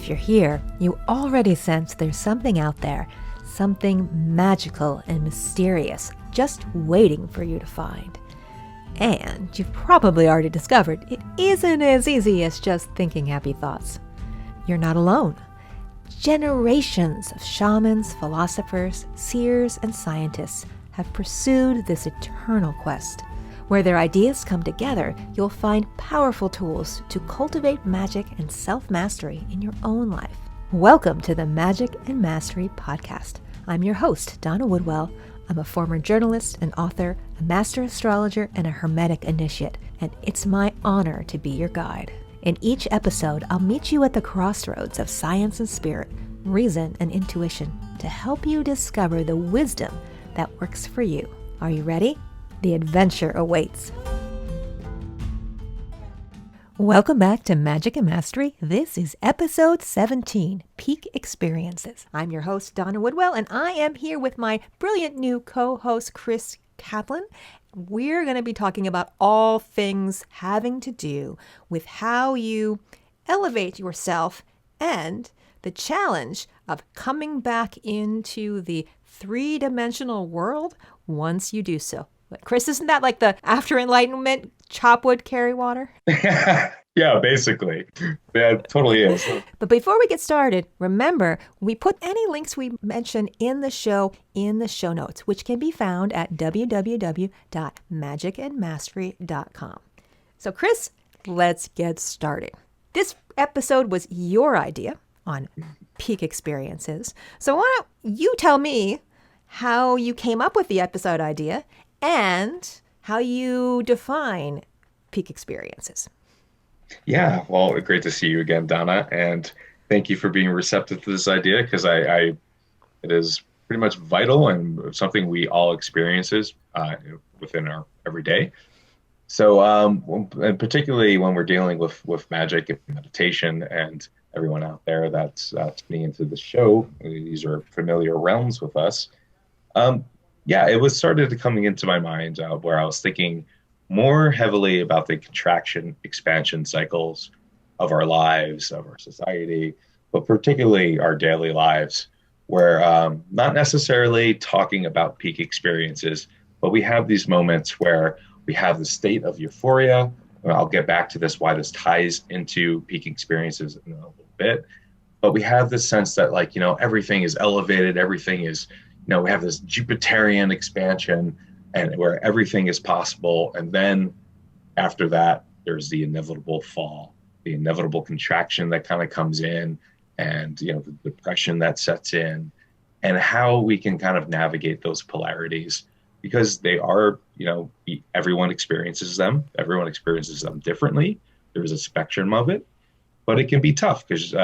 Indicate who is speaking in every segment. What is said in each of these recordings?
Speaker 1: If you're here, you already sense there's something out there, something magical and mysterious, just waiting for you to find. And you've probably already discovered it isn't as easy as just thinking happy thoughts. You're not alone. Generations of shamans, philosophers, seers, and scientists have pursued this eternal quest. Where their ideas come together, you'll find powerful tools to cultivate magic and self-mastery in your own life. Welcome to the Magic and Mastery Podcast. I'm your host, Donna Woodwell. I'm a former journalist and author, a master astrologer, and a hermetic initiate, and it's my honor to be your guide. In each episode, I'll meet you at the crossroads of science and spirit, reason and intuition, to help you discover the wisdom that works for you. Are you ready? The adventure awaits. Welcome back to Magic and Mastery. This is episode 17, Peak Experiences. I'm your host, Donna Woodwell, and I am here with my brilliant new co-host, Chris Kaplan. We're going to be talking about all things having to do with how you elevate yourself and the challenge of coming back into the three-dimensional world once you do so. Chris, isn't that like the after enlightenment, chop wood, carry water?
Speaker 2: Yeah, basically. Yeah, it totally is.
Speaker 1: But before we get started, remember, we put any links we mention in the show notes, which can be found at www.magicandmastery.com. So Chris, let's get started. This episode was your idea on peak experiences. So why don't you tell me how you came up with the episode idea and how you define peak experiences.
Speaker 2: Yeah, well, great to see you again, Donna, and thank you for being receptive to this idea because it is pretty much vital and something we all experiences within our everyday. So, and particularly when we're dealing with magic and meditation, and everyone out there that's tuning into the show, these are familiar realms with us. Yeah, it was started coming into my mind where I was thinking more heavily about the contraction expansion cycles of our lives, of our society, but particularly our daily lives, where not necessarily talking about peak experiences, but we have these moments where we have the state of euphoria. And I'll get back to this, why this ties into peak experiences in a little bit. But we have this sense that, like, everything is elevated, everything is, we have this Jupiterian expansion and where everything is possible. And then after that, there's the inevitable fall, the inevitable contraction that kind of comes in, and, the depression that sets in, and how we can kind of navigate those polarities, because they are, everyone experiences them. Everyone experiences them differently. There's a spectrum of it, but it can be tough because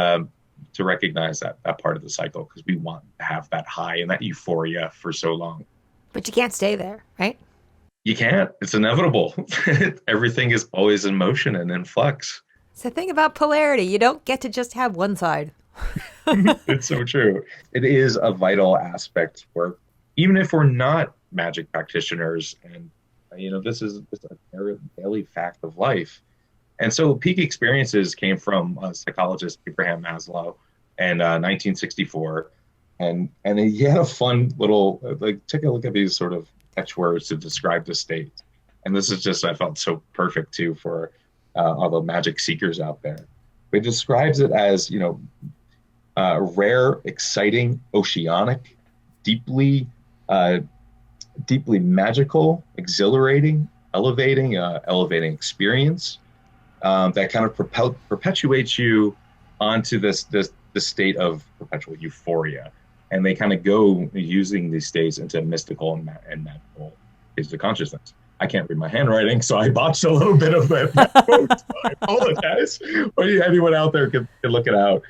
Speaker 2: to recognize that part of the cycle, because we want to have that high and that euphoria for so long.
Speaker 1: But you can't stay there, right?
Speaker 2: You can't. It's inevitable. Everything is always in motion and in flux.
Speaker 1: It's the thing about polarity. You don't get to just have one side.
Speaker 2: It's so true. It is a vital aspect where, even if we're not magic practitioners, and this is a daily fact of life. And so peak experiences came from psychologist Abraham Maslow in 1964. And he had a fun little, take a look at these sort of catchwords to describe the state. And this is just, I felt so perfect too for all the magic seekers out there. He describes it as, rare, exciting, oceanic, deeply magical, exhilarating, elevating experience. That kind of perpetuates you onto this state of perpetual euphoria, and they kind of go using these states into mystical and magical states of consciousness. I can't read my handwriting, so I botched a little bit of that quote. So I apologize. But anyone out there can look it out.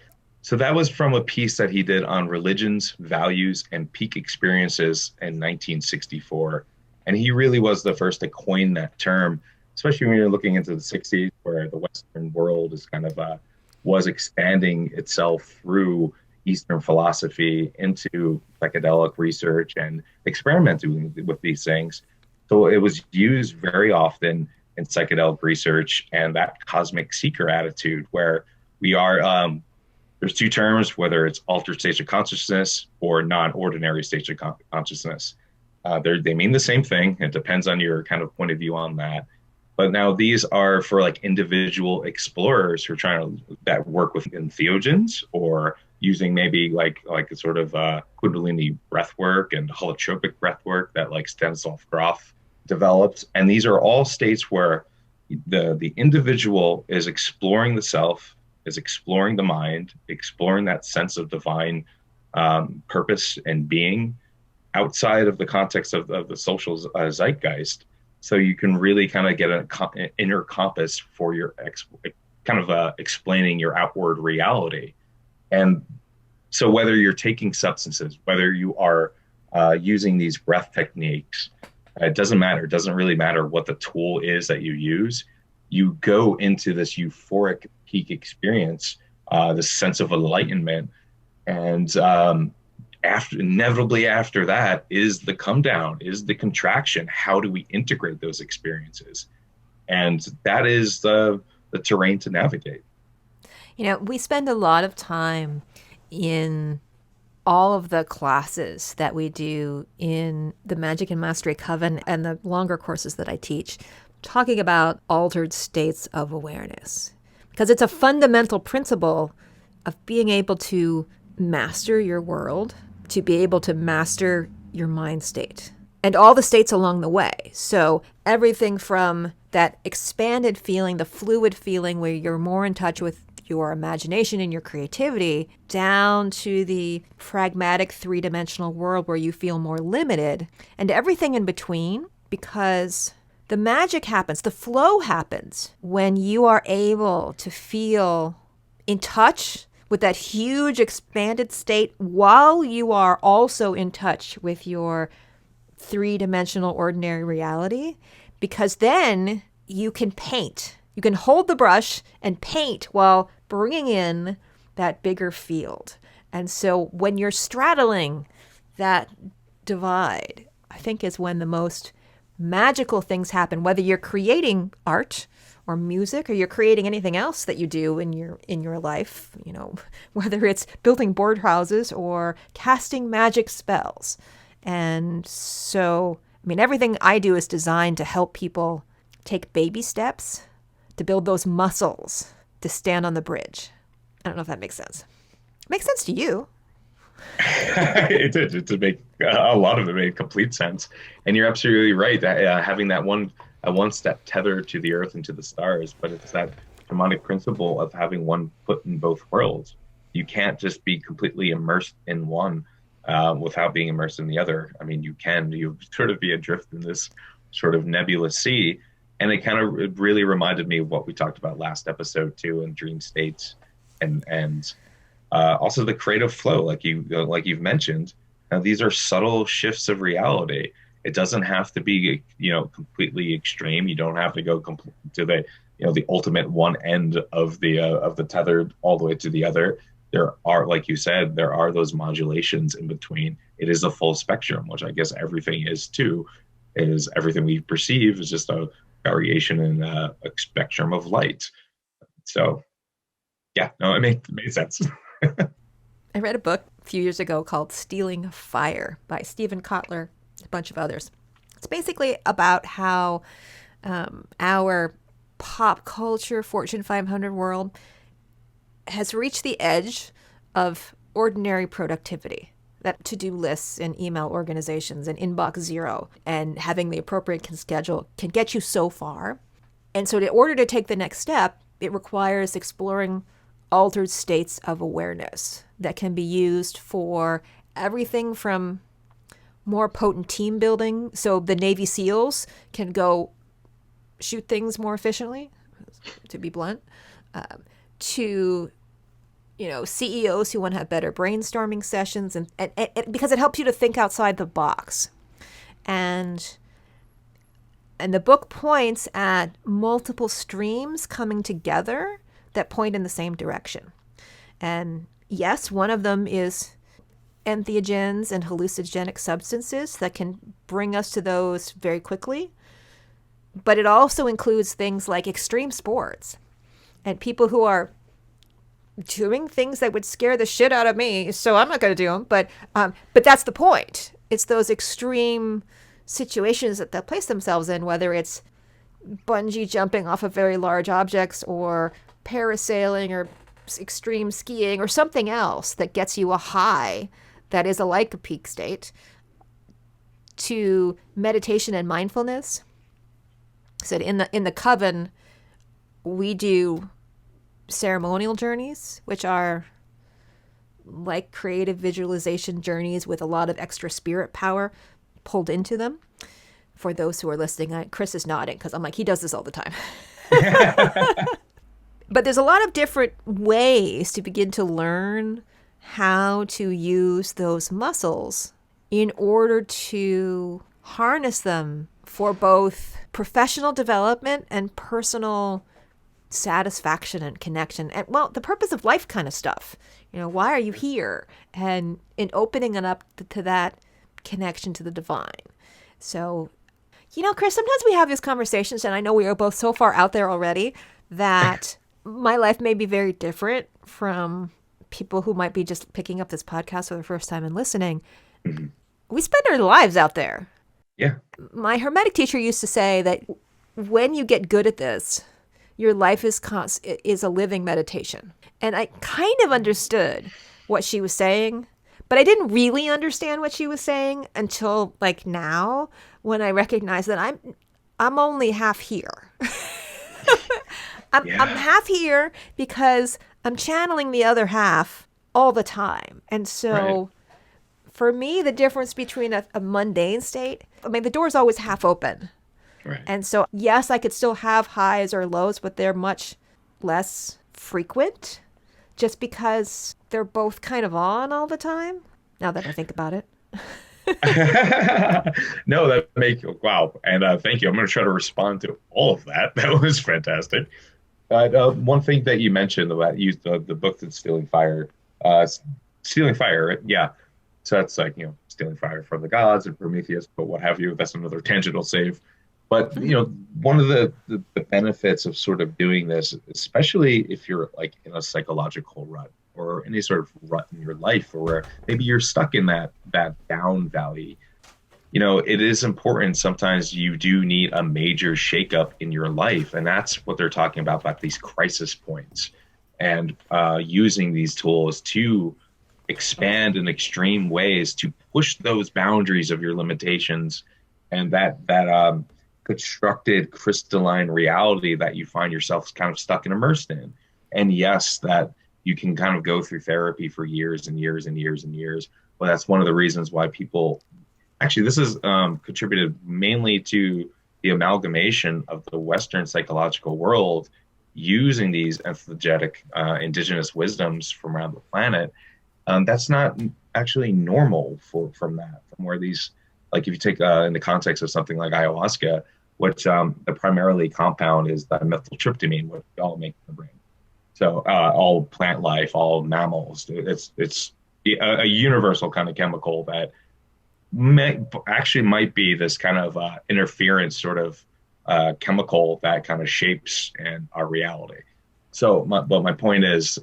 Speaker 2: So that was from a piece that he did on religions, values, and peak experiences in 1964, and he really was the first to coin that term, especially when you're looking into the 60s, where the Western world is kind of was expanding itself through Eastern philosophy into psychedelic research and experimenting with these things. So it was used very often in psychedelic research and that cosmic seeker attitude, where we are There's two terms, whether it's altered states of consciousness or non-ordinary states of consciousness. They mean the same thing. It depends on your kind of point of view on that. But now these are for like individual explorers who are trying to that work with entheogens or using maybe like a sort of Kundalini breath work and holotropic breath work that like Stanislav Grof developed. And these are all states where the individual is exploring the self, is exploring the mind, exploring that sense of divine purpose and being outside of the context of the social zeitgeist. So you can really kind of get an inner compass for your explaining your outward reality. And so whether you're taking substances, whether you are using these breath techniques, it doesn't matter. It doesn't really matter what the tool is that you use. You go into this euphoric peak experience, this sense of enlightenment. And inevitably after that is the come down, is the contraction. How do we integrate those experiences? And that is the terrain to navigate.
Speaker 1: We spend a lot of time in all of the classes that we do in the Magic and Mastery Coven and the longer courses that I teach, talking about altered states of awareness. Because it's a fundamental principle of being able to master your world, to be able to master your mind state, and all the states along the way. So everything from that expanded feeling, the fluid feeling where you're more in touch with your imagination and your creativity, down to the pragmatic three-dimensional world where you feel more limited, and everything in between, because the magic happens, the flow happens when you are able to feel in touch with that huge expanded state while you are also in touch with your three-dimensional ordinary reality, because then you can paint. You can hold the brush and paint while bringing in that bigger field. And so when you're straddling that divide, I think is when the most magical things happen, whether you're creating art or music or you're creating anything else that you do in your life, whether it's building board houses or casting magic spells. And so, everything I do is designed to help people take baby steps to build those muscles to stand on the bridge. I don't know if that makes sense. Makes sense to you.
Speaker 2: It did. To make a lot of it made complete sense, and you're absolutely right that having that one step tether to the earth and to the stars, but it's that harmonic principle of having one foot in both worlds. You can't just be completely immersed in one without being immersed in the other. You sort of be adrift in this sort of nebulous sea. And it really reminded me of what we talked about last episode too, in dream states, and also the creative flow, like you've mentioned. Now, these are subtle shifts of reality. It doesn't have to be completely extreme. You don't have to go to the ultimate one end of the tether all the way to the other. There are, like you said, there are those modulations in between. It is a full spectrum, which I guess everything is too. Is everything we perceive is just a variation in a spectrum of light. So, yeah, no, it made sense.
Speaker 1: I read a book a few years ago called Stealing Fire by Stephen Kotler, a bunch of others. It's basically about how our pop culture, Fortune 500 world has reached the edge of ordinary productivity. That to-do lists and email organizations and inbox zero and having the appropriate schedule can get you so far. And so in order to take the next step, it requires exploring altered states of awareness that can be used for everything from more potent team building. So the Navy SEALs can go shoot things more efficiently, to be blunt, to CEOs who want to have better brainstorming sessions, and because it helps you to think outside the box. And the book points at multiple streams coming together that point in the same direction. And yes, one of them is entheogens and hallucinogenic substances that can bring us to those very quickly. But it also includes things like extreme sports and people who are doing things that would scare the shit out of me, so I'm not going to do them. But that's the point. It's those extreme situations that they'll place themselves in, whether it's bungee jumping off of very large objects or parasailing or extreme skiing or something else that gets you a high that is like a peak state, to meditation and mindfulness. So in the coven, we do ceremonial journeys, which are like creative visualization journeys with a lot of extra spirit power pulled into them. For those who are listening, Chris is nodding because I'm like, he does this all the time. But there's a lot of different ways to begin to learn how to use those muscles in order to harness them for both professional development and personal satisfaction and connection. And, well, the purpose of life kind of stuff. Why are you here? And in opening it up to that connection to the divine. So, Chris, sometimes we have these conversations, and I know we are both so far out there already that my life may be very different from people who might be just picking up this podcast for the first time and listening. Mm-hmm. We spend our lives out there.
Speaker 2: Yeah.
Speaker 1: My Hermetic teacher used to say that when you get good at this, your life is a living meditation. And I kind of understood what she was saying, but I didn't really understand what she was saying until like now, when I recognize that I'm only half here. I'm half here because I'm channeling the other half all the time. And so for me, the difference between a mundane state, the door's always half open.
Speaker 2: Right.
Speaker 1: And so, yes, I could still have highs or lows, but they're much less frequent just because they're both kind of on all the time, now that I think about it.
Speaker 2: No, wow. And thank you. I'm going to try to respond to all of that. That was fantastic. One thing that you mentioned about the book that's Stealing Fire, yeah. So that's like, stealing fire from the gods and Prometheus, but what have you. That's another tangential save. But, one of the benefits of sort of doing this, especially if you're like in a psychological rut or any sort of rut in your life, or where maybe you're stuck in that down valley, it is important. Sometimes you do need a major shakeup in your life. And that's what they're talking about these crisis points, and using these tools to expand in extreme ways to push those boundaries of your limitations and that constructed crystalline reality that you find yourself kind of stuck and immersed in. And yes, that you can kind of go through therapy for years and years and years and years. Well, that's one of the reasons why people actually, this is contributed mainly to the amalgamation of the Western psychological world using these empathetic indigenous wisdoms from around the planet. That's not actually normal from where these, like if you take in the context of something like ayahuasca, which the primarily compound is dimethyltryptamine, which we all make in the brain. So all plant life, all mammals, it's a universal kind of chemical that might be this kind of interference sort of chemical that kind of shapes our reality. So, but my point is,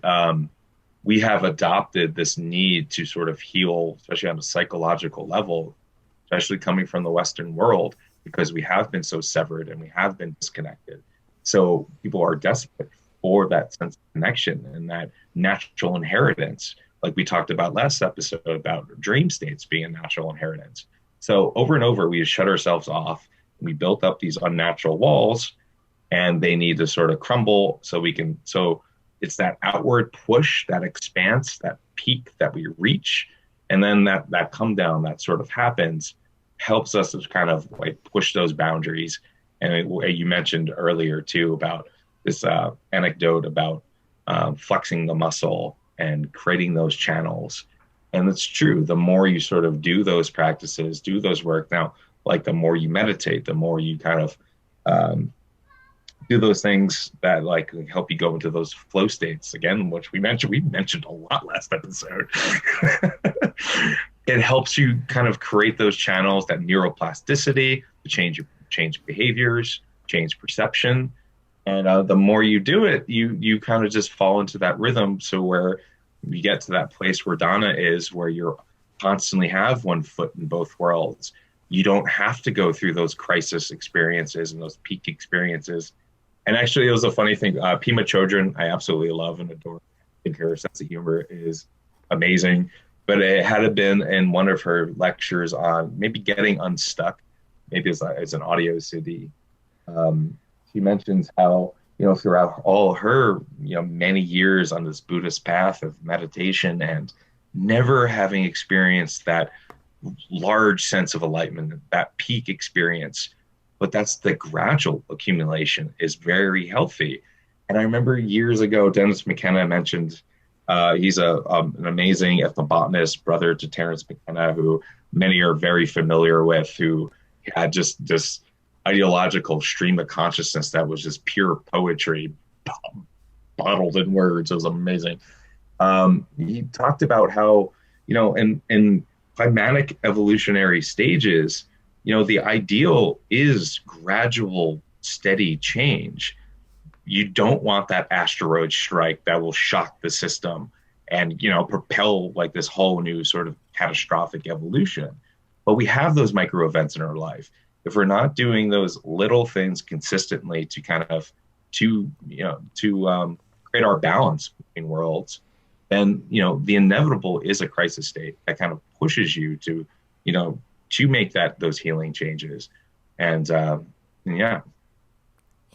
Speaker 2: we have adopted this need to sort of heal, especially on a psychological level, especially coming from the Western world, because we have been so severed and we have been disconnected. So people are desperate for that sense of connection and that natural inheritance, like we talked about last episode about dream states being a natural inheritance. So over and over, we shut ourselves off. We built up these unnatural walls, and they need to sort of crumble so it's that outward push, that expanse, that peak that we reach, and then that come down that sort of happens, helps us to kind of like push those boundaries. And you mentioned earlier too about this anecdote about flexing the muscle and creating those channels. And it's true. The more you sort of do those practices, do those work now, like the more you meditate, the more you kind of do those things that like help you go into those flow states again, which we mentioned a lot last episode. It helps you kind of create those channels, that neuroplasticity to change behaviors, change perception. And the more you do it, you kind of just fall into that rhythm. So where you get to that place where Donna is, where you're constantly have one foot in both worlds. You don't have to go through those crisis experiences and those peak experiences. And actually, it was a funny thing. Pima Chodron, I absolutely love and adore. I think her sense of humor is amazing. But it had been in one of her lectures on maybe getting unstuck, maybe as an audio CD. She mentions how, throughout all her, many years on this Buddhist path of meditation and never having experienced that large sense of enlightenment, that peak experience, but that's the gradual accumulation is very healthy. And I remember years ago, Dennis McKenna mentioned he's an amazing ethnobotanist, brother to Terence McKenna, who many are very familiar with, who had just this ideological stream of consciousness that was just pure poetry bottled in words. It was amazing. He talked about how, in climatic evolutionary stages, the ideal is gradual, steady change. You don't want that asteroid strike that will shock the system and, propel like this whole new sort of catastrophic evolution. But we have those micro events in our life. If we're not doing those little things consistently to kind of create our balance between worlds, then the inevitable is a crisis state that kind of pushes you to to make those healing changes. And yeah.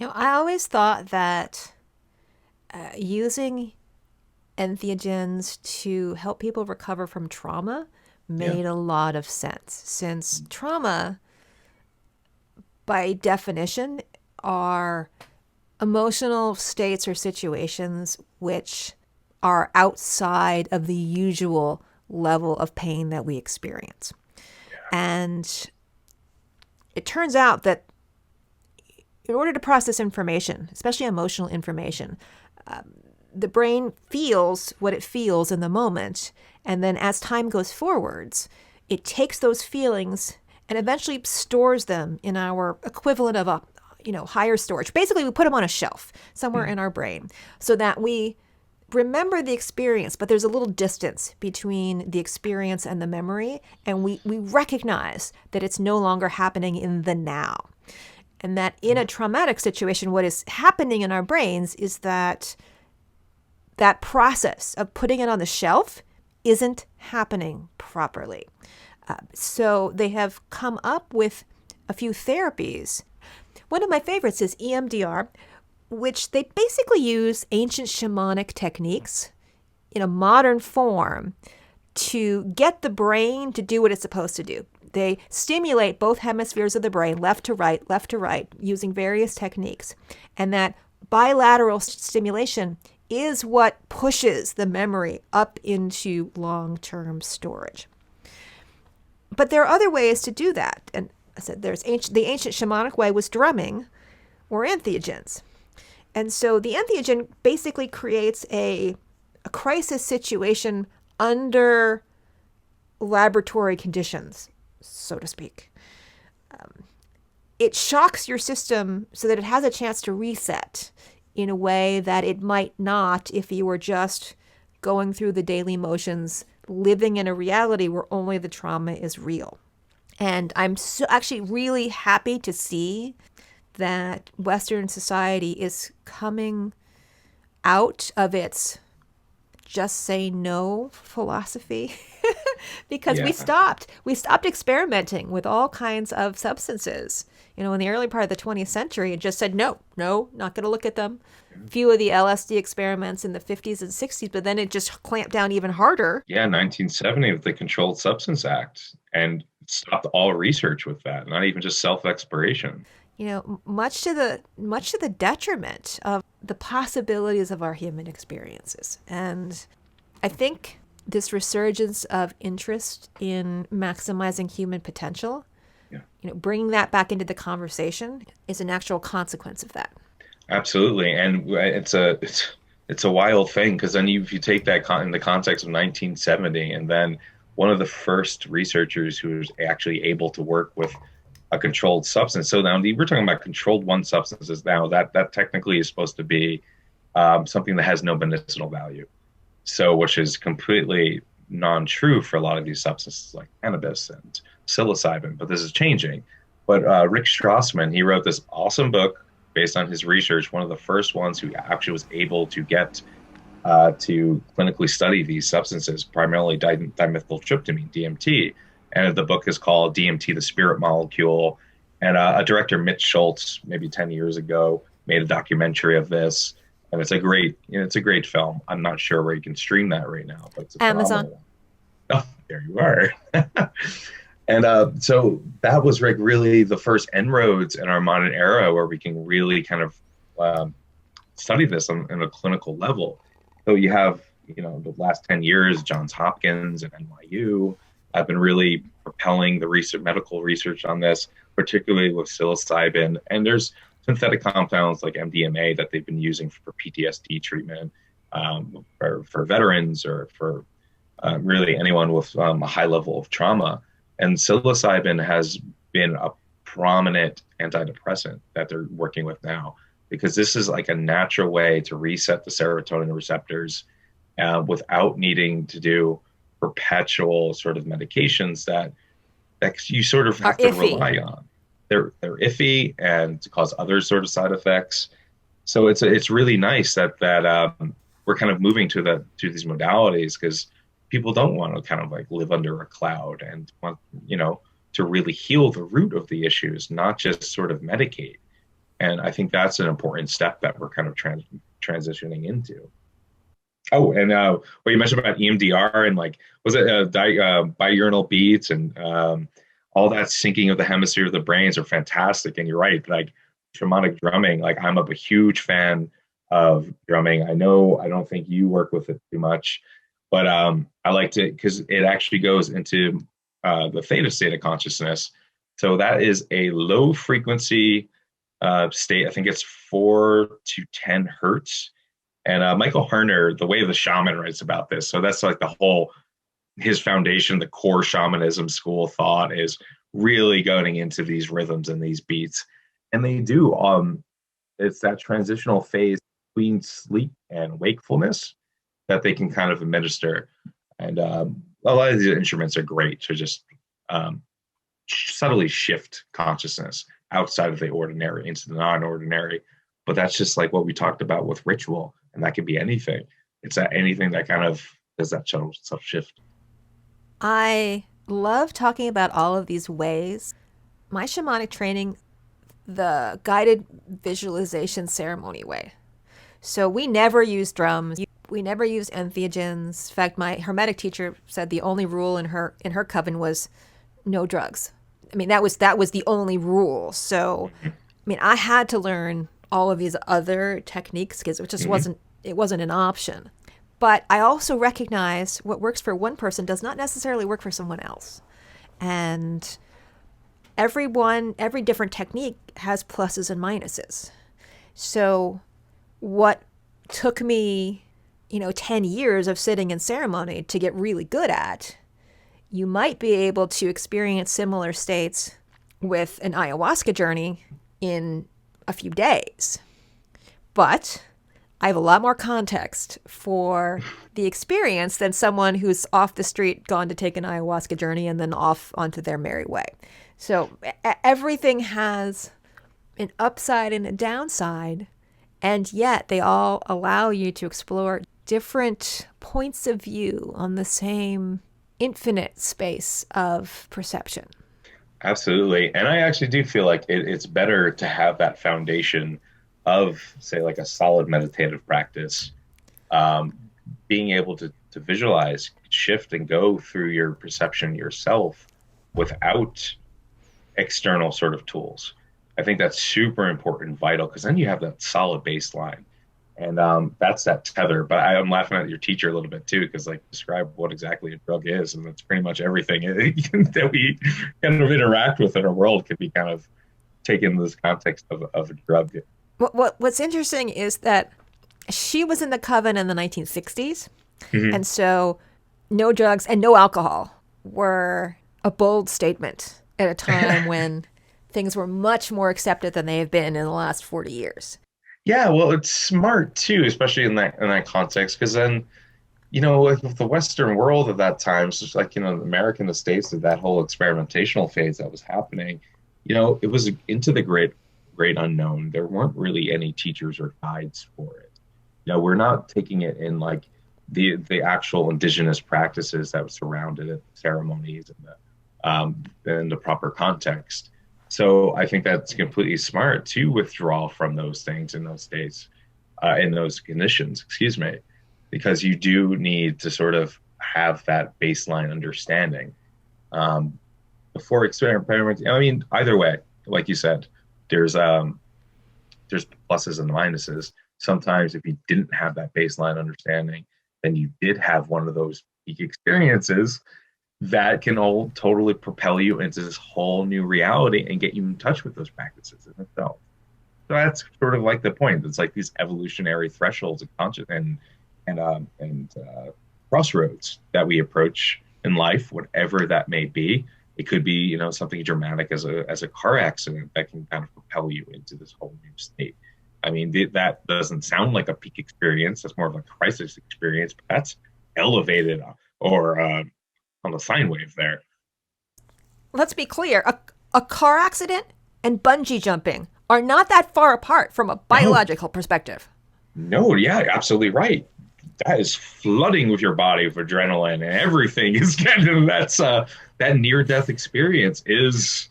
Speaker 1: I always thought that using entheogens to help people recover from trauma made a lot of sense, since trauma, by definition, are emotional states or situations which are outside of the usual level of pain that we experience. And it turns out that in order to process information, especially emotional information, the brain feels what it feels in the moment. And then as time goes forwards, it takes those feelings and eventually stores them in our equivalent of a higher storage. Basically, we put them on a shelf somewhere in our brain so that we remember the experience, but there's a little distance between the experience and the memory, and we recognize that it's no longer happening in the now. And that in a traumatic situation, what is happening in our brains is that process of putting it on the shelf isn't happening properly. So they have come up with a few therapies. One of my favorites is EMDR, which they basically use ancient shamanic techniques in a modern form to get the brain to do what it's supposed to do. They stimulate both hemispheres of the brain, left to right, using various techniques. And that bilateral stimulation is what pushes the memory up into long-term storage. But there are other ways to do that. And I said the ancient shamanic way was drumming or entheogens. And so the entheogen basically creates a crisis situation under laboratory conditions, so to speak. It shocks your system so that it has a chance to reset in a way that it might not if you were just going through the daily motions, living in a reality where only the trauma is real. And I'm actually really happy to see that Western society is coming out of its just say no philosophy because we stopped experimenting with all kinds of substances. In the early part of the 20th century, it just said, no, not going to look at them. Few of the LSD experiments in the 50s and 60s, but then it just clamped down even harder.
Speaker 2: Yeah, 1970 with the Controlled Substance Act, and stopped all research with that, not even just self-exploration.
Speaker 1: Much to the detriment of the possibilities of our human experiences. And I think this resurgence of interest in maximizing human potential, bringing that back into the conversation is an actual consequence of that.
Speaker 2: Absolutely, and it's a wild thing because then if you take that in the context of 1970, and then one of the first researchers who was actually able to work with a controlled substance. So now we're talking about controlled one substances now that technically is supposed to be something that has no medicinal value. So, which is completely non-true for a lot of these substances like cannabis and psilocybin, but this is changing. But Rick Strassman, he wrote this awesome book based on his research, one of the first ones who actually was able to get to clinically study these substances, primarily dimethyltryptamine, DMT. And the book is called DMT, the Spirit Molecule. And a director, Mitch Schultz, maybe 10 years ago, made a documentary of this. And it's a great film. I'm not sure where you can stream that right now, but it's a
Speaker 1: Amazon.
Speaker 2: phenomenal one. Oh, there you are. And so that was like really the first inroads in our modern era where we can really kind of study this on a clinical level. So you have, the last 10 years, Johns Hopkins and NYU have been really propelling the medical research on this, particularly with psilocybin. And there's synthetic compounds like MDMA that they've been using for PTSD treatment, for veterans or for really anyone with a high level of trauma. And psilocybin has been a prominent antidepressant that they're working with now, because this is like a natural way to reset the serotonin receptors without needing to do perpetual sort of medications that you sort of have to rely on. They're iffy and cause other sort of side effects. So it's really nice that we're kind of moving to these modalities, because people don't want to kind of like live under a cloud and want, to really heal the root of the issues, not just sort of medicate. And I think that's an important step that we're kind of transitioning into. Oh, and what you mentioned about EMDR and like, was it biurinal beats and all that syncing of the hemisphere of the brains are fantastic. And you're right, like shamanic drumming, like I'm a huge fan of drumming. I don't think you work with it too much, but I liked it because it actually goes into the theta state of consciousness. So that is a low frequency state. I think it's 4 to 10 hertz. And Michael Harner, the way the shaman writes about this. So that's like his foundation, the core shamanism school of thought is really going into these rhythms and these beats. And they do, it's that transitional phase between sleep and wakefulness that they can kind of administer. And a lot of these instruments are great to just subtly shift consciousness outside of the ordinary into the non-ordinary. But that's just like what we talked about with ritual. And that could be anything. It's anything that kind of does that self shift.
Speaker 1: I love talking about all of these ways. My shamanic training, the guided visualization ceremony way. So we never use drums. We never use entheogens. In fact, my hermetic teacher said the only rule in her coven was no drugs. I mean, that was the only rule. So, I mean, I had to learn all of these other techniques because it just wasn't an option. But I also recognize what works for one person does not necessarily work for someone else. And every different technique has pluses and minuses. So what took me, 10 years of sitting in ceremony to get really good at, you might be able to experience similar states with an ayahuasca journey in a few days. But I have a lot more context for the experience than someone who's off the street gone to take an ayahuasca journey and then off onto their merry way. So everything has an upside and a downside, and yet they all allow you to explore different points of view on the same infinite space of perception.
Speaker 2: Absolutely. And I actually do feel like it's better to have that foundation of, say, like a solid meditative practice, being able to visualize, shift, and go through your perception yourself without external sort of tools. I think that's super important and vital, because then you have that solid baseline. And that's that tether. But I'm laughing at your teacher a little bit too, because like describe what exactly a drug is, and that's pretty much everything that we kind of interact with in our world can be kind of taken in this context of a drug.
Speaker 1: What's interesting is that she was in the coven in the 1960s, and so no drugs and no alcohol were a bold statement at a time when things were much more accepted than they have been in the last 40 years.
Speaker 2: Yeah, well, it's smart too, especially in that context, because then, with the Western world at that time, so it's like, America and the States, that whole experimentational phase that was happening, it was into the great unknown. There weren't really any teachers or guides for it. We're not taking it in like the actual indigenous practices that surrounded it, ceremonies and the proper context. So I think that's completely smart to withdraw from those things in those states, in those conditions, excuse me, because you do need to sort of have that baseline understanding before experimenting. I mean, either way, like you said, there's pluses and minuses. Sometimes if you didn't have that baseline understanding, then you did have one of those peak experiences that can all totally propel you into this whole new reality and get you in touch with those practices in itself. So that's sort of like the point. It's like these evolutionary thresholds of conscious and crossroads that we approach in life, whatever that may be. It could be, something dramatic as a car accident that can kind of propel you into this whole new state. I mean, that doesn't sound like a peak experience. That's more of a crisis experience, but that's elevated or on the sine wave there.
Speaker 1: Let's be clear, a car accident and bungee jumping are not that far apart from a biological perspective.
Speaker 2: No, yeah, absolutely right. That is flooding with your body with adrenaline and everything is getting that near death experience is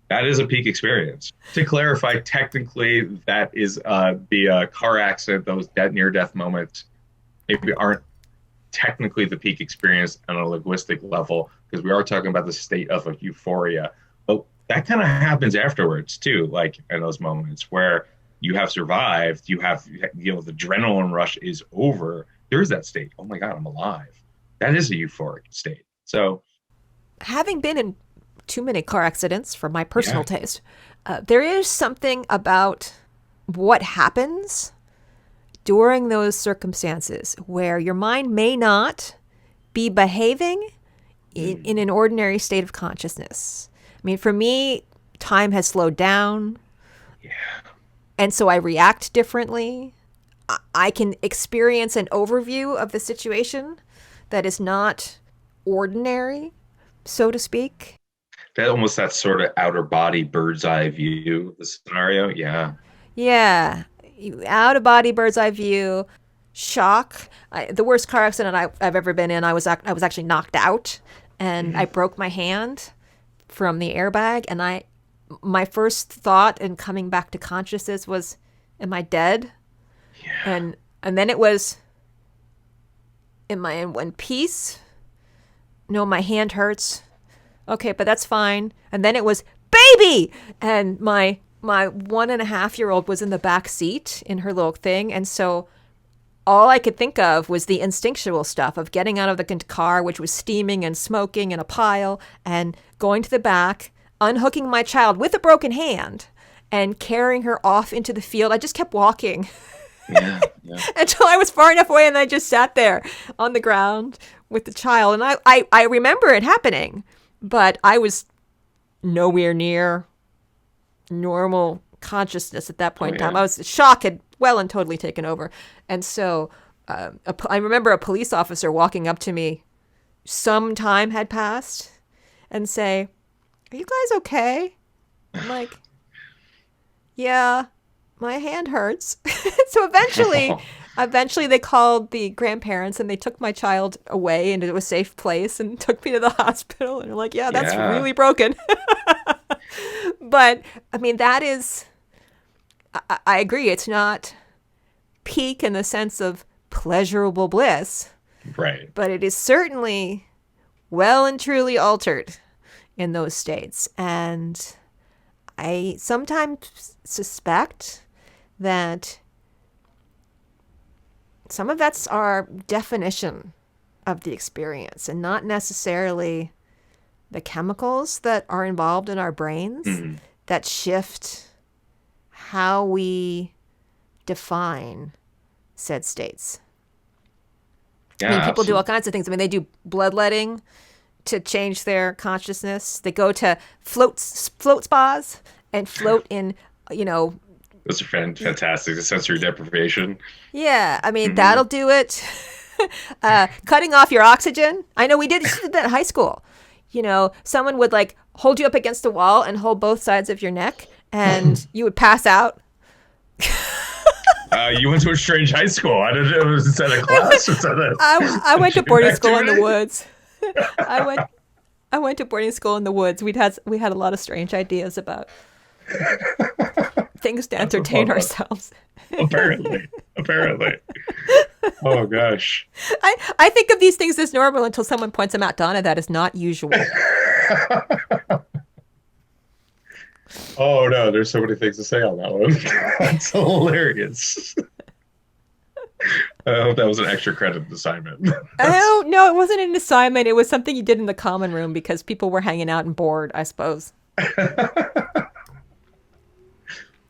Speaker 2: a peak experience. To clarify, technically, that is the car accident, those near death moments maybe aren't technically the peak experience on a linguistic level, because we are talking about the state of a euphoria. But that kind of happens afterwards too, like in those moments where you have survived, the adrenaline rush is over. There is that state. Oh my God, I'm alive. That is a euphoric state. So,
Speaker 1: having been in too many car accidents for my personal taste, there is something about what happens during those circumstances where your mind may not be behaving in an ordinary state of consciousness. I mean, for me, time has slowed down.
Speaker 2: Yeah.
Speaker 1: And so I react differently. I can experience an overview of the situation that is not ordinary, so to speak.
Speaker 2: That sort of outer body bird's eye view of the scenario. Yeah.
Speaker 1: Yeah. Out of body bird's eye view, shock. The worst car accident I've ever been in, I was actually knocked out and I broke my hand from the airbag. And my first thought in coming back to consciousness was, am I dead?
Speaker 2: Yeah.
Speaker 1: And then it was, am I in one piece? No, my hand hurts. Okay, but that's fine. And then it was, baby! And my 1.5-year-old was in the back seat in her little thing. And so all I could think of was the instinctual stuff of getting out of the car, which was steaming and smoking in a pile, and going to the back, unhooking my child with a broken hand, and carrying her off into the field. I just kept walking.
Speaker 2: Yeah.
Speaker 1: Until I was far enough away, and I just sat there on the ground with the child. And I remember it happening, but I was nowhere near normal consciousness at that point in time. Shock had well and totally taken over. And so I remember a police officer walking up to me, some time had passed, and say, "Are you guys okay?" I'm like, "Yeah, my hand hurts." So eventually they called the grandparents and they took my child away into a safe place and took me to the hospital. And they're like, "Yeah, that's really broken." But I mean, that is, I agree. It's not peak in the sense of pleasurable bliss.
Speaker 2: Right.
Speaker 1: But it is certainly well and truly altered in those states. And I sometimes suspect that some of that's our definition of the experience and not necessarily the chemicals that are involved in our brains that shift how we define said states.
Speaker 2: Yeah,
Speaker 1: I mean, people do all
Speaker 2: absolutely.
Speaker 1: kinds of things. I mean, they do bloodletting to change their consciousness. They go to float spas and float in, you know,
Speaker 2: Those are fantastic. The sensory deprivation.
Speaker 1: yeah, I mean,
Speaker 2: Hmm.
Speaker 1: that'll do it. Cutting off your oxygen. I know we did that in high school. Someone would like hold you up against the wall and hold both sides of your neck, and you would pass out.
Speaker 2: You went to a strange high school. I don't know. Was that a class? Was that
Speaker 1: I
Speaker 2: a
Speaker 1: went to
Speaker 2: gym
Speaker 1: boarding school in the
Speaker 2: activity?
Speaker 1: woods. I went I went to boarding school in the woods. We had a lot of strange ideas about things to
Speaker 2: I
Speaker 1: entertain
Speaker 2: love that.
Speaker 1: ourselves.
Speaker 2: Apparently, apparently. Oh gosh.
Speaker 1: I think of these things as normal until someone points them out. Donna, that is not usual.
Speaker 2: Oh no, there's so many things to say on that one. That's hilarious. I hope that was an extra credit assignment. That's
Speaker 1: Oh no, it wasn't an assignment. It was something you did in the common room because people were hanging out and bored, I suppose.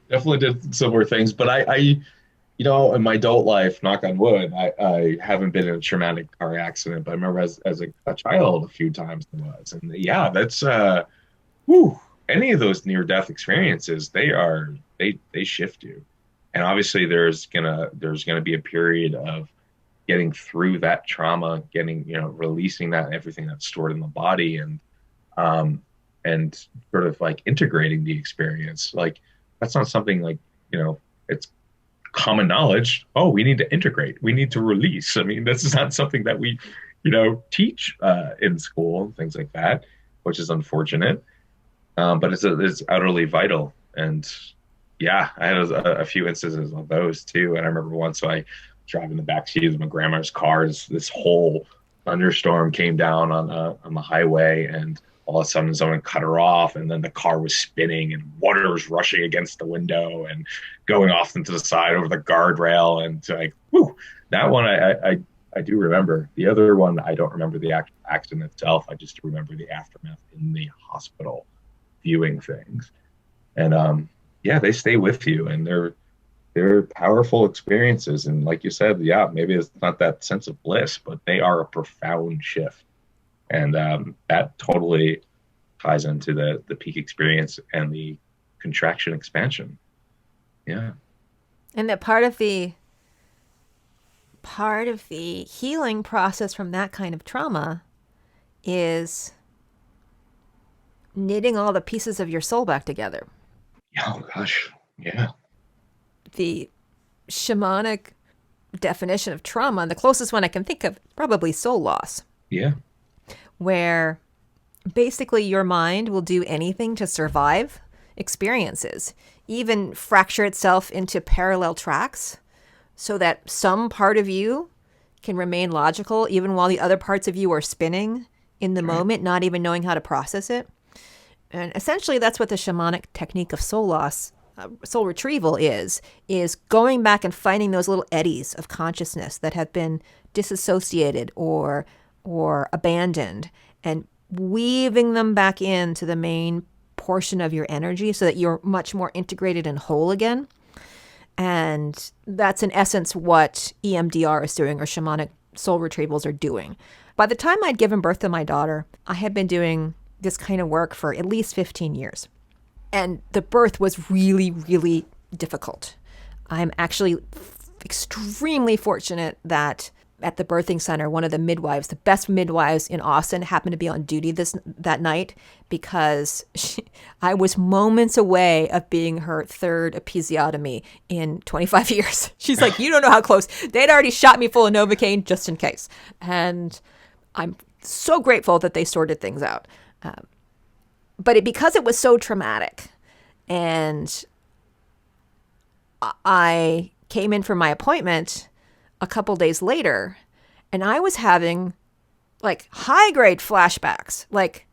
Speaker 2: definitely did similar things, but in my adult life, knock on wood, I haven't been in a traumatic car accident, but I remember as a child a few times I was. And yeah, that's whew, any of those near death experiences, they shift you. And obviously there's gonna be a period of getting through that trauma, getting, releasing that everything that's stored in the body um and sort of like integrating the experience. Like that's not something like, it's common knowledge. Oh, we need to integrate. We need to release. I mean, this is not something that we, teach in school and things like that, which is unfortunate. But it's utterly vital. And yeah, I had a few instances of those too. And I remember once I driving the back seat of my grandma's car. This whole thunderstorm came down on the highway, and all of a sudden someone cut her off, and then the car was spinning, and water was rushing against the window and going off into the side over the guardrail, and like, whew, that one I do remember. The other one I don't remember the accident itself. I just remember the aftermath in the hospital, viewing things, and yeah, they stay with you, and they're powerful experiences. And like you said, yeah, maybe it's not that sense of bliss, but they are a profound shift. And that totally ties into the peak experience and the contraction expansion. Yeah.
Speaker 1: And that part of the healing process from that kind of trauma is knitting all the pieces of your soul back together.
Speaker 2: Oh gosh. Yeah.
Speaker 1: The shamanic definition of trauma, and the closest one I can think of, probably soul loss,
Speaker 2: Yeah.
Speaker 1: where basically your mind will do anything to survive experiences, even fracture itself into parallel tracks so that some part of you can remain logical even while the other parts of you are spinning in the
Speaker 2: Right.
Speaker 1: moment, not even knowing how to process it. And essentially that's what the shamanic technique of soul loss, soul retrieval is going back and finding those little eddies of consciousness that have been disassociated or abandoned, and weaving them back into the main portion of your energy so that you're much more integrated and whole again. And that's in essence what EMDR is doing, or shamanic soul retrievals are doing. By the time I'd given birth to my daughter, I had been doing this kind of work for at least 15 years. And the birth was really, really difficult. I'm actually extremely fortunate that at the birthing center, one of the midwives, the best midwives in Austin, happened to be on duty that night because I was moments away of being her third episiotomy in 25 years. She's like, you don't know how close. They'd already shot me full of Novocaine just in case. And I'm so grateful that they sorted things out. But because it was so traumatic, and I came in for my appointment a couple days later, and I was having like high grade flashbacks, like,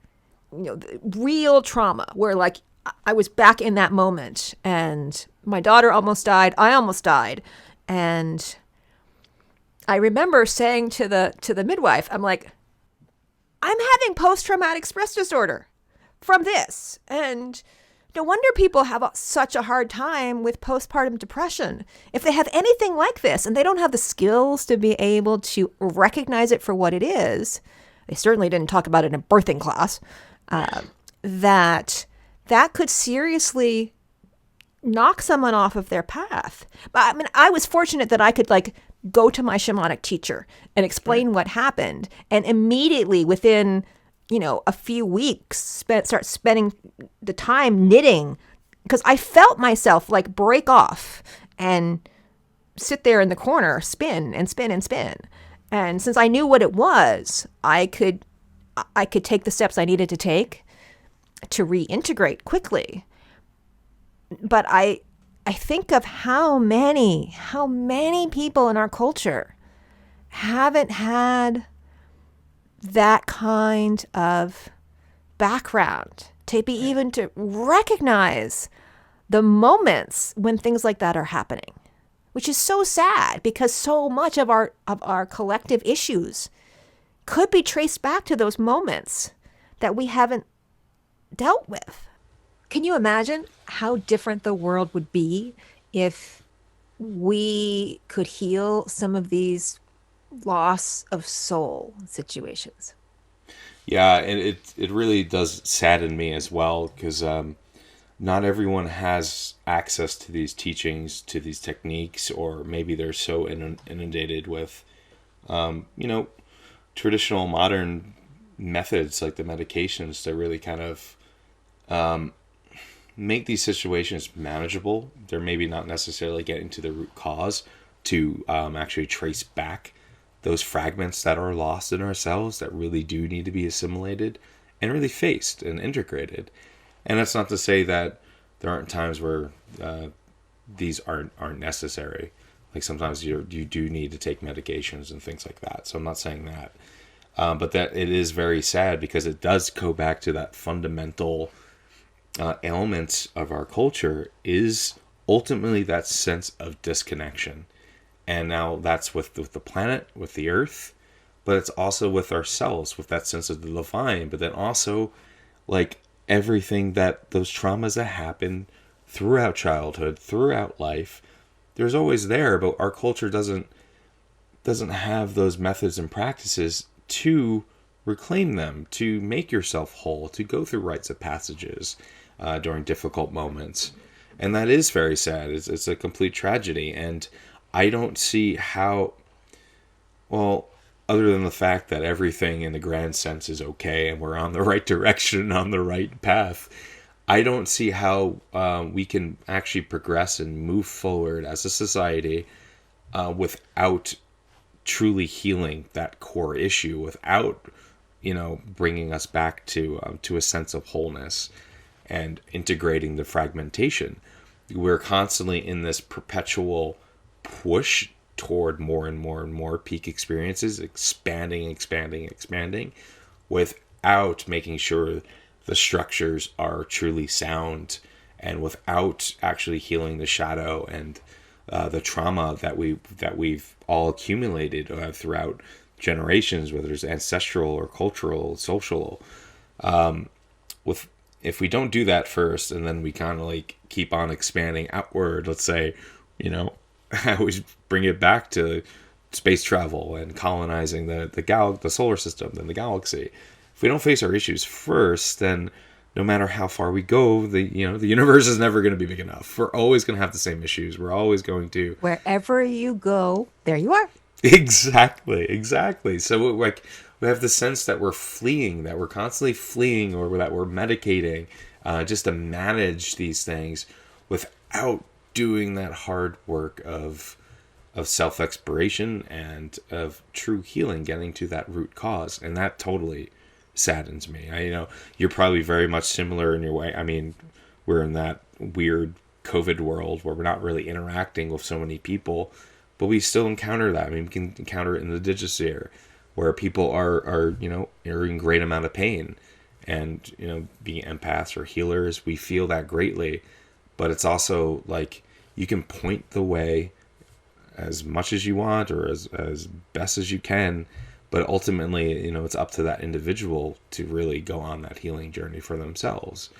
Speaker 1: real trauma where like I was back in that moment, and my daughter almost died. I almost died. And I remember saying to the midwife, I'm like, I'm having post traumatic stress disorder from this. And no wonder people have such a hard time with postpartum depression. If they have anything like this and they don't have the skills to be able to recognize it for what it is, they certainly didn't talk about it in birthing class, that that could seriously knock someone off of their path. But I mean, I was fortunate that I could like go to my shamanic teacher and
Speaker 2: Right.
Speaker 1: explain what happened, and immediately within, a few weeks, start spending the time knitting, because I felt myself like break off and sit there in the corner, spin and spin and spin. And since I knew what it was, I could take the steps I needed to take to reintegrate quickly. But I think of how many people in our culture haven't had that kind of background to be
Speaker 2: Right.
Speaker 1: even to recognize the moments when things like that are happening, which is so sad because so much of our collective issues could be traced back to those moments that we haven't dealt with. Can you imagine how different the world would be if we could heal some of these loss of soul situations?
Speaker 3: Yeah, and it really does sadden me as well because not everyone has access to these teachings, to these techniques, or maybe they're so inundated with, you know, traditional modern methods like the medications to really kind of make these situations manageable. They're maybe not necessarily getting to the root cause to actually trace back those fragments that are lost in ourselves that really do need to be assimilated and really faced and integrated. And that's not to say that there aren't times where these aren't necessary. Like sometimes you do need to take medications and things like that. So I'm not saying that, but that it is very sad because it does go back to that fundamental element of our culture is ultimately that sense of disconnection. And now that's with the planet, with the earth, but it's also with ourselves, with that sense of the divine, but then also like everything that those traumas that happen throughout childhood, throughout life, there's always there, but our culture doesn't have those methods and practices to reclaim them, to make yourself whole, to go through rites of passages during difficult moments. And that is very sad. It's a complete tragedy. And I don't see how, well, other than the fact that everything in the grand sense is okay and we're on the right direction, on the right path, I don't see how we can actually progress and move forward as a society without truly healing that core issue, without bringing us back to a sense of wholeness and integrating the fragmentation. We're constantly in this perpetual push toward more and more and more peak experiences, expanding, without making sure the structures are truly sound and without actually healing the shadow and the trauma that we've all accumulated throughout generations, whether it's ancestral or cultural, social. With If we don't do that first, and then we kind of like keep on expanding outward, let's say, I always bring it back to space travel and colonizing the solar system, then the galaxy. If we don't face our issues first, then no matter how far we go, the universe is never going to be big enough. We're always going to have the same issues. We're always going to
Speaker 1: Wherever you go, there you are.
Speaker 3: exactly. So like we have the sense that we're fleeing, that we're constantly fleeing, or that we're medicating just to manage these things without doing that hard work of self-exploration and of true healing, getting to that root cause. And that totally saddens me. You're probably very much similar in your way. I mean, we're in that weird COVID world where we're not really interacting with so many people, but we still encounter that. I mean, we can encounter it in the digisphere where people are in great amount of pain, and being empaths or healers, we feel that greatly. But it's also like you can point the way as much as you want or as best as you can, but ultimately it's up to that individual to really go on that healing journey for themselves.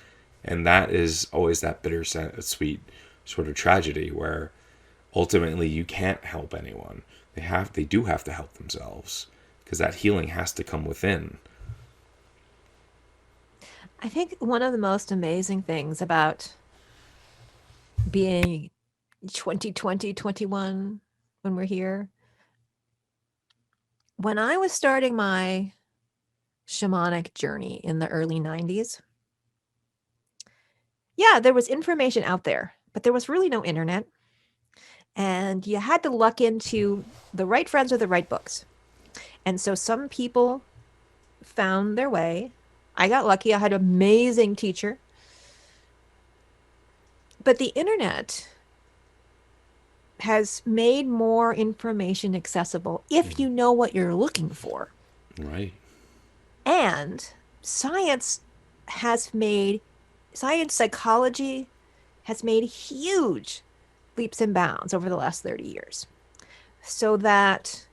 Speaker 3: And that is always that sweet sort of tragedy where ultimately you can't help anyone. They do have to help themselves, because that healing has to come within.
Speaker 1: I think one of the most amazing things about being 2020, 21 when we're here, when I was starting my shamanic journey in the early 90s, yeah, there was information out there, but there was really no internet. And you had to luck into the right friends or the right books. And so some people found their way. I got lucky. I had an amazing teacher. But the internet has made more information accessible if you know what you're looking for.
Speaker 3: Right.
Speaker 1: And science psychology has made huge leaps and bounds over the last 30 years. So that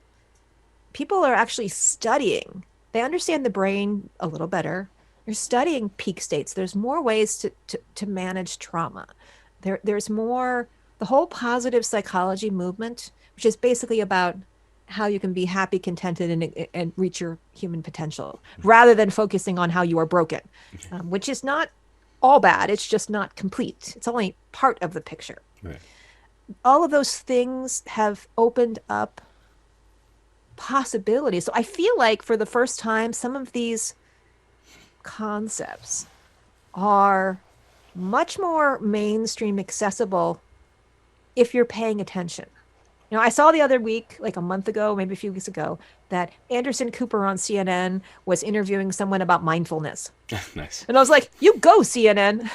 Speaker 1: people are actually studying. They understand the brain a little better. They're studying peak states. There's more ways to manage trauma. There's more, the whole positive psychology movement, which is basically about how you can be happy, contented, and reach your human potential, rather than focusing on how you are broken, which is not all bad. It's just not complete. It's only part of the picture.
Speaker 3: Right.
Speaker 1: All of those things have opened up possibilities. So I feel like for the first time, some of these concepts are much more mainstream accessible if you're paying attention. You know, I saw the other week, like a month ago, maybe a few weeks ago, that Anderson Cooper on CNN was interviewing someone about mindfulness.
Speaker 3: Nice.
Speaker 1: And I was like, you go, CNN.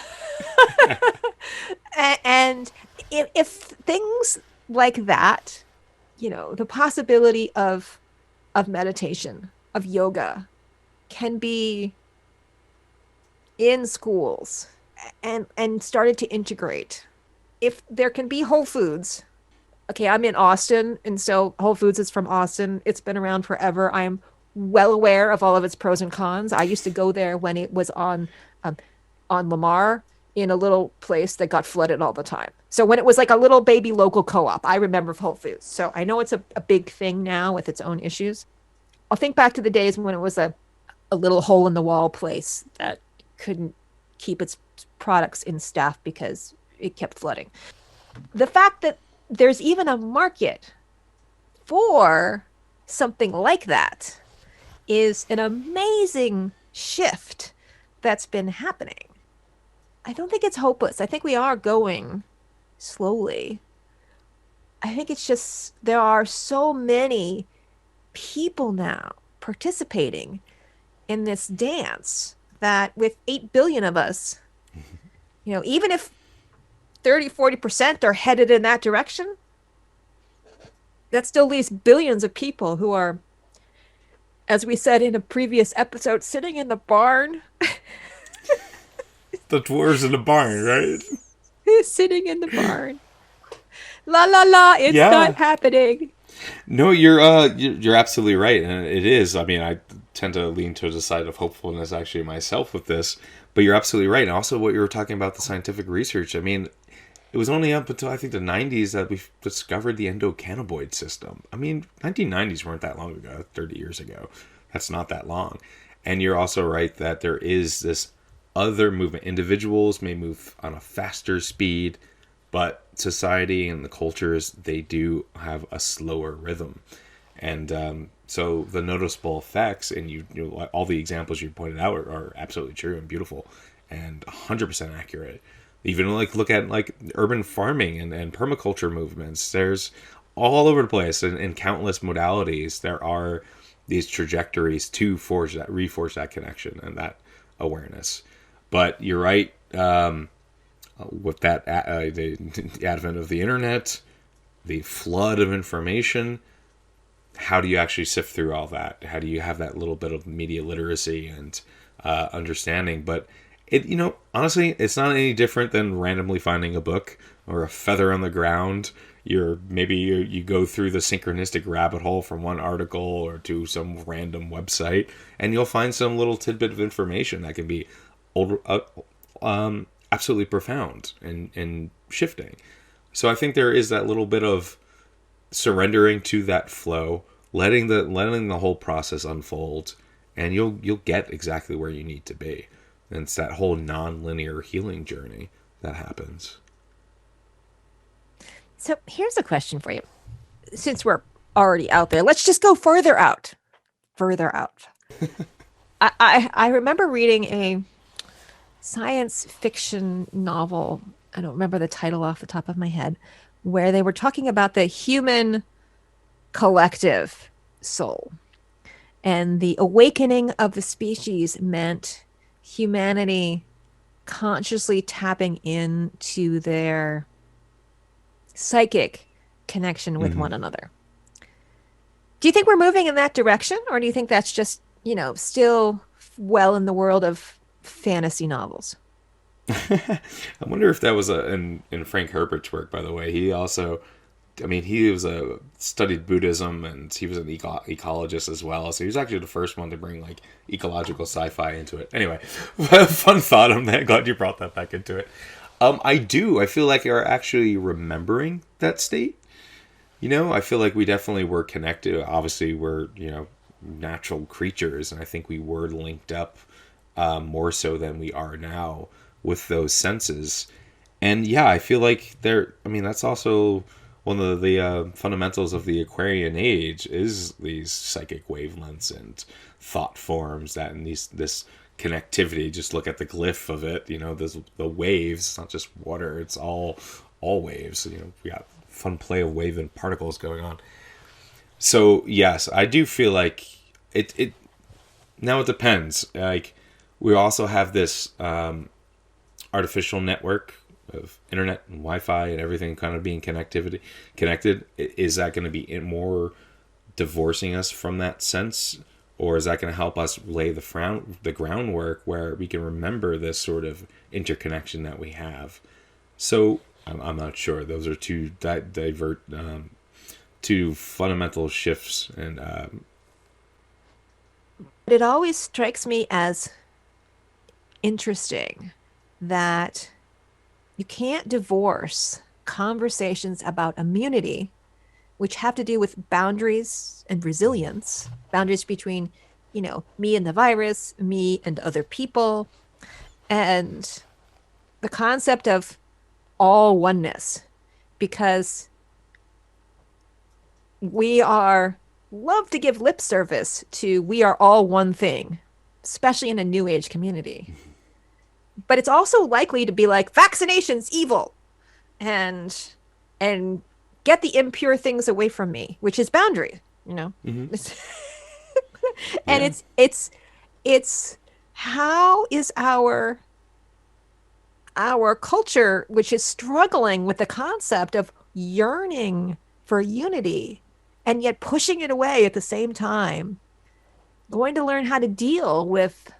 Speaker 1: And if things like that, you know, the possibility of meditation, of yoga, can be in schools and started to integrate. If there can be Whole Foods, okay, I'm in Austin, and so Whole Foods is from Austin. It's been around forever. I'm well aware of all of its pros and cons. I used to go there when it was on Lamar, in a little place that got flooded all the time. So when it was like a little baby local co-op, I remember Whole Foods. So I know it's a big thing now with its own issues. I'll think back to the days when it was a little hole in the wall place that couldn't keep its products in stock because it kept flooding. The fact that there's even a market for something like that is an amazing shift that's been happening. I don't think it's hopeless. I think we are going slowly. I think it's just there are so many people now participating in this dance that with 8 billion of us, you know, even if 30-40% are headed in that direction, that still leaves billions of people who are, as we said in a previous episode, sitting in the barn.
Speaker 3: The dwarves in the barn, right?
Speaker 1: Sitting in the barn. La la la, it's not happening.
Speaker 3: No, you're absolutely right, and it is. I mean, I tend to lean to the side of hopefulness actually myself with this, but you're absolutely right. And also what you were talking about, the scientific research. I mean, it was only up until I think the 90s that we discovered the endocannabinoid system. I mean, 1990s weren't that long ago, 30 years ago. That's not that long. And you're also right that there is this other movement. Individuals may move on a faster speed, but society and the cultures, they do have a slower rhythm. And so the noticeable effects, and you know, all the examples you pointed out are absolutely true and beautiful and 100% accurate. Even like look at like urban farming and permaculture movements. There's all over the place in countless modalities. There are these trajectories to reforge that connection and that awareness. But you're right. With that, the advent of the internet, the flood of information, how do you actually sift through all that? How do you have that little bit of media literacy and understanding? But it, you know, honestly, it's not any different than randomly finding a book or a feather on the ground. Maybe you go through the synchronistic rabbit hole from one article or to some random website, and you'll find some little tidbit of information that can be absolutely profound and shifting. So I think there is that little bit of surrendering to that flow, letting the whole process unfold, and you'll get exactly where you need to be. And it's that whole non-linear healing journey that happens.
Speaker 1: So here's a question for you. Since we're already out there, let's just go further out. Further out. I remember reading a science fiction novel. I don't remember the title off the top of my head, where they were talking about the human collective soul. And the awakening of the species meant humanity consciously tapping into their psychic connection with one another. Do you think we're moving in that direction, or do you think that's just, still well in the world of fantasy novels?
Speaker 3: I wonder if that was in Frank Herbert's work, by the way. He also, he was studied Buddhism, and he was an ecologist as well. So he was actually the first one to bring like ecological sci-fi into it. Anyway, fun thought. I'm glad you brought that back into it. I feel like you're actually remembering that state. I feel like we definitely were connected. Obviously, we're, natural creatures, and I think we were linked up more so than we are now with those senses. And yeah, I feel like that's also one of the fundamentals of the Aquarian age is these psychic wavelengths and thought forms that in this connectivity. Just look at the glyph of it. There's the waves. It's not just water. It's all waves. We got fun play of wave and particles going on. So yes, I do feel like it now it depends. Like we also have this artificial network of internet and Wi-Fi and everything kind of being connected. Is that going to be more divorcing us from that sense, or is that going to help us lay the groundwork where we can remember this sort of interconnection that we have? So I'm not sure. Those are two fundamental shifts, and
Speaker 1: it always strikes me as interesting that you can't divorce conversations about immunity, which have to do with boundaries and resilience, boundaries between, me and the virus, me and other people, and the concept of all oneness, because we love to give lip service to we are all one thing, especially in a new age community. But it's also likely to be like vaccination's evil and get the impure things away from me, which is boundary, And it's how is our culture, which is struggling with the concept of yearning for unity and yet pushing it away at the same time, going to learn how to deal with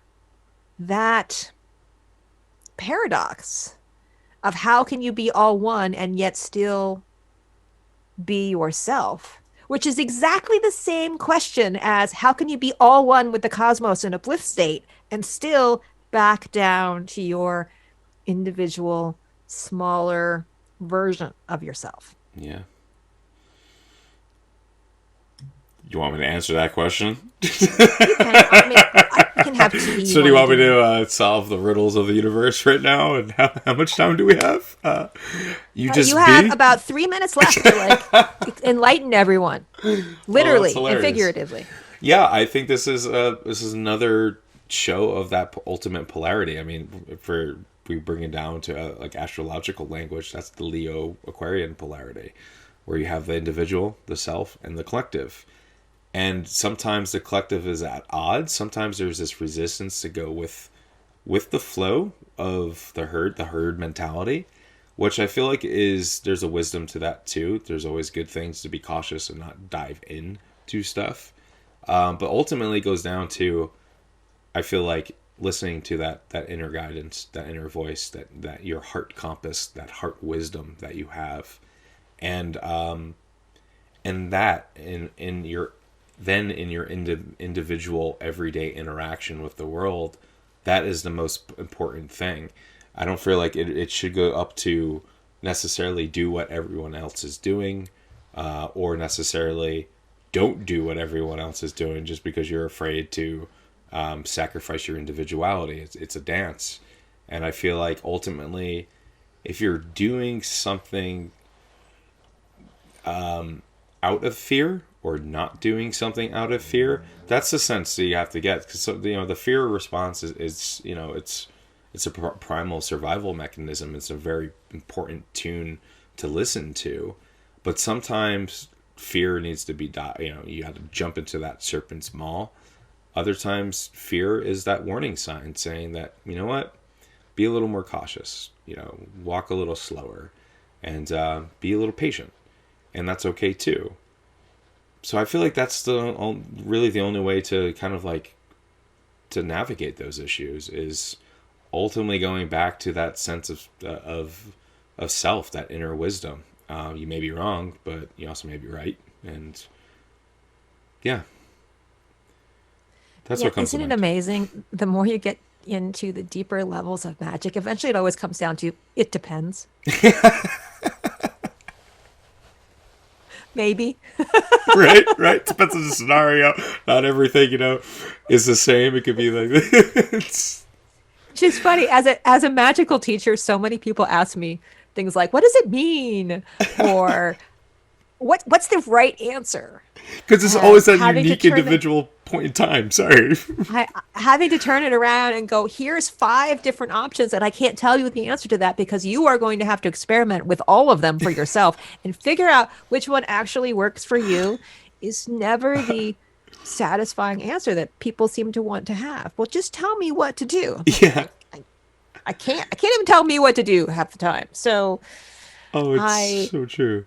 Speaker 1: that paradox of how can you be all one and yet still be yourself, which is exactly the same question as how can you be all one with the cosmos in a bliss state and still back down to your individual, smaller version of yourself.
Speaker 3: Yeah. You want me to answer that question?
Speaker 1: You can. I can have tea.
Speaker 3: So do you want me to solve the riddles of the universe right now? And how much time do we have? You
Speaker 1: have about 3 minutes left to enlighten everyone, literally and figuratively.
Speaker 3: Yeah, I think this is another show of that ultimate polarity. If we bring it down to astrological language, that's the Leo Aquarian polarity, where you have the individual, the self, and the collective. And sometimes the collective is at odds. Sometimes there's this resistance to go with the flow of the herd mentality, which I feel like there's a wisdom to that too. There's always good things to be cautious and not dive into stuff. But ultimately it goes down to, I feel like, listening to that inner guidance, that inner voice, that your heart compass, that heart wisdom that you have. And that in your individual everyday interaction with the world, that is the most important thing. I don't feel like it should go up to necessarily do what everyone else is doing, or necessarily don't do what everyone else is doing just because you're afraid to sacrifice your individuality. It's a dance. And I feel like ultimately, if you're doing something out of fear or not doing something out of fear, that's the sense that you have to get. Because the fear response is it's a primal survival mechanism. It's a very important tune to listen to. But sometimes fear needs to be, you have to jump into that serpent's maw. Other times, fear is that warning sign saying that, you know what, be a little more cautious, walk a little slower, and be a little patient. And that's okay too. So I feel like that's really the only way to kind of like to navigate those issues is ultimately going back to that sense of self, that inner wisdom. You may be wrong, but you also may be right. And yeah. That's what comes to
Speaker 1: Isn't it
Speaker 3: mind.
Speaker 1: amazing? The more you get into the deeper levels of magic, eventually it always comes down to it depends. Maybe.
Speaker 3: Right. Depends on the scenario. Not everything, is the same. It could be like it's
Speaker 1: Which is funny. As a magical teacher, so many people ask me things like, "What does it mean?" or "What's the right answer?"
Speaker 3: because it's
Speaker 1: And
Speaker 3: always that
Speaker 1: having to
Speaker 3: unique
Speaker 1: turn it,
Speaker 3: individual point in time. Sorry.
Speaker 1: having to turn it around and go, "Here's 5 different options, and I can't tell you the answer to that because you are going to have to experiment with all of them for yourself and figure out which one actually works for you." Is never the satisfying answer that people seem to want to have. Well, just tell me what to do. I'm like,
Speaker 3: Yeah.
Speaker 1: I can't even tell me what to do half the time. So
Speaker 3: Oh, it's
Speaker 1: I
Speaker 3: so true.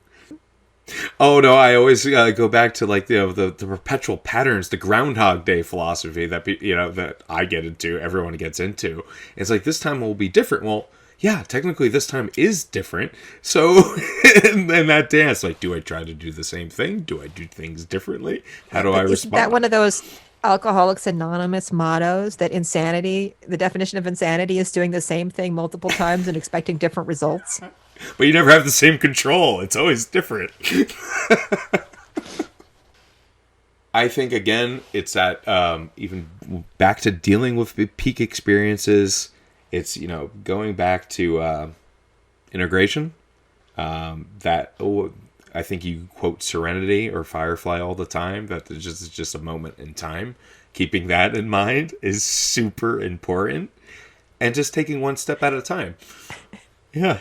Speaker 3: Oh no, I always go back to like the perpetual patterns, the Groundhog Day philosophy that that I get into, everyone gets into. It's like this time will be different. Well, yeah, technically this time is different. So, and that dance, like, do I try to do the same thing? Do I do things differently? How do I
Speaker 1: but isn't that
Speaker 3: respond?
Speaker 1: one of those Alcoholics Anonymous mottos that the definition of insanity is doing the same thing multiple times and expecting different results?
Speaker 3: But you never have the same control. It's always different. I think again, it's that even back to dealing with the peak experiences. It's going back to integration. I think you quote Serenity or Firefly all the time. That it's just a moment in time. Keeping that in mind is super important, and just taking one step at a time. Yeah,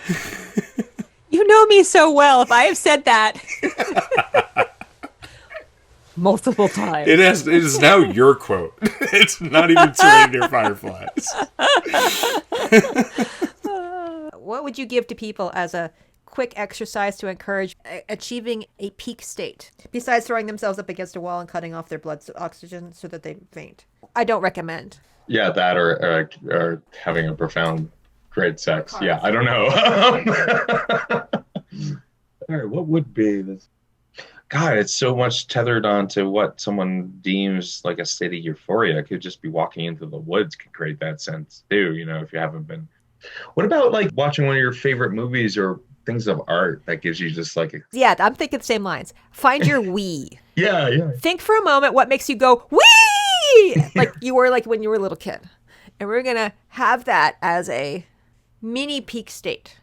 Speaker 1: You know me so well. If I have said that multiple
Speaker 3: it
Speaker 1: times.
Speaker 3: is now your quote. It's not even Serenity or Fireflies.
Speaker 1: What would you give to people as a quick exercise to encourage achieving a peak state, besides throwing themselves up against a wall and cutting off their blood oxygen so that they faint? I don't recommend.
Speaker 2: Yeah, that or having a profound great sex. Yeah, I don't know. All right, what would be this? God, it's so much tethered onto what someone deems like a state of euphoria. It could just be walking into the woods could create that sense too, if you haven't been. What about like watching one of your favorite movies or things of art that gives you just like
Speaker 1: Yeah, I'm thinking the same lines. Find your we.
Speaker 2: yeah.
Speaker 1: Think for a moment what makes you go wee, like you were like when you were a little kid. And we're going to have that as a mini peak state.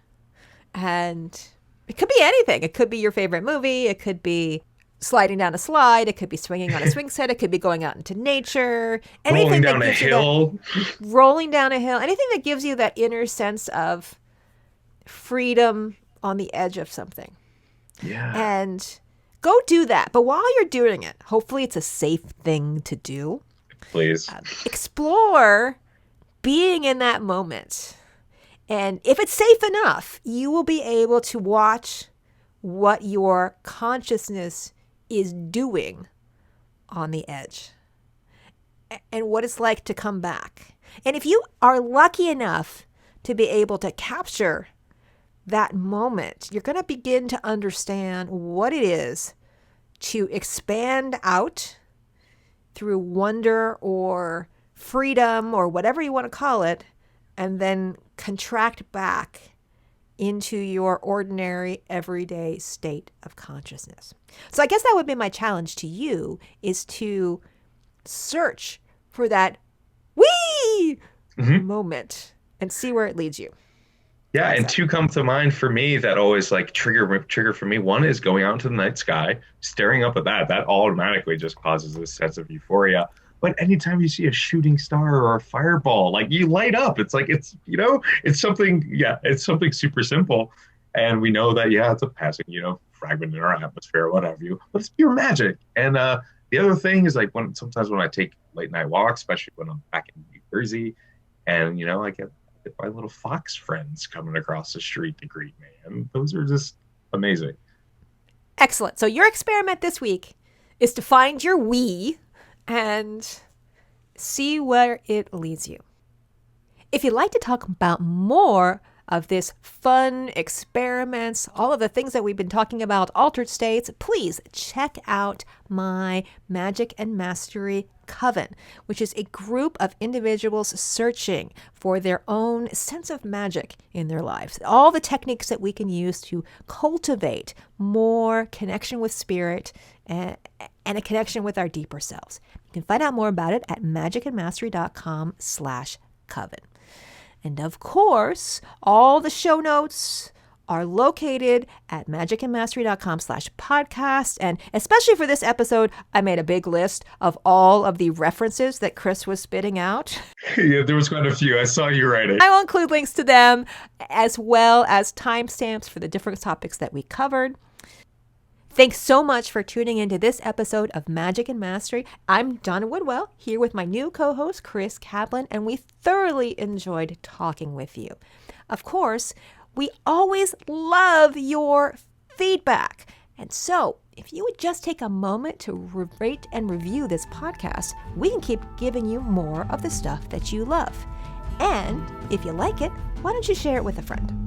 Speaker 1: And it could be anything. It could be your favorite movie. It could be sliding down a slide. It could be swinging on a swing set. It could be going out into nature.
Speaker 2: Rolling down a hill.
Speaker 1: Rolling down a hill. Anything that gives you that inner sense of freedom on the edge of something.
Speaker 2: Yeah.
Speaker 1: And go do that. But while you're doing it, hopefully it's a safe thing to do.
Speaker 2: Please.
Speaker 1: Explore being in that moment. And if it's safe enough, you will be able to watch what your consciousness is doing on the edge and what it's like to come back. And if you are lucky enough to be able to capture that moment, you're going to begin to understand what it is to expand out through wonder or freedom or whatever you want to call it, and then contract back into your ordinary, everyday state of consciousness. So I guess that would be my challenge to you, is to search for that wee
Speaker 2: Mhm.
Speaker 1: moment and see where it leads you.
Speaker 2: Yeah, and
Speaker 1: Exactly.
Speaker 2: two come to mind for me that always like trigger for me. One is going out into the night sky, staring up at that. That automatically just causes this sense of euphoria. But anytime you see a shooting star or a fireball, like you light up. It's like it's something, yeah, it's something super simple. And we know that, yeah, it's a passing, fragment in our atmosphere, what have you. But it's pure magic. And the other thing is like sometimes when I take late night walks, especially when I'm back in New Jersey, and I get my little fox friends coming across the street to greet me, and those are just amazing.
Speaker 1: Excellent. So your experiment this week is to find your we and see where it leads you. If you'd like to talk about more of this fun experiments, all of the things that we've been talking about, altered states, please check out my Magic and Mastery Coven, which is a group of individuals searching for their own sense of magic in their lives. All the techniques that we can use to cultivate more connection with spirit and a connection with our deeper selves. You can find out more about it at magicandmastery.com/coven. And of course, all the show notes are located at magicandmastery.com/podcast. And especially for this episode, I made a big list of all of the references that Chris was spitting out.
Speaker 2: Yeah, there was quite a few. I saw you writing.
Speaker 1: I will include links to them as well as timestamps for the different topics that we covered. Thanks so much for tuning into this episode of Magic and Mastery. I'm Donna Woodwell, here with my new co-host, Chris Kaplan, and we thoroughly enjoyed talking with you. Of course, we always love your feedback. And so, if you would just take a moment to rate and review this podcast, we can keep giving you more of the stuff that you love. And if you like it, why don't you share it with a friend?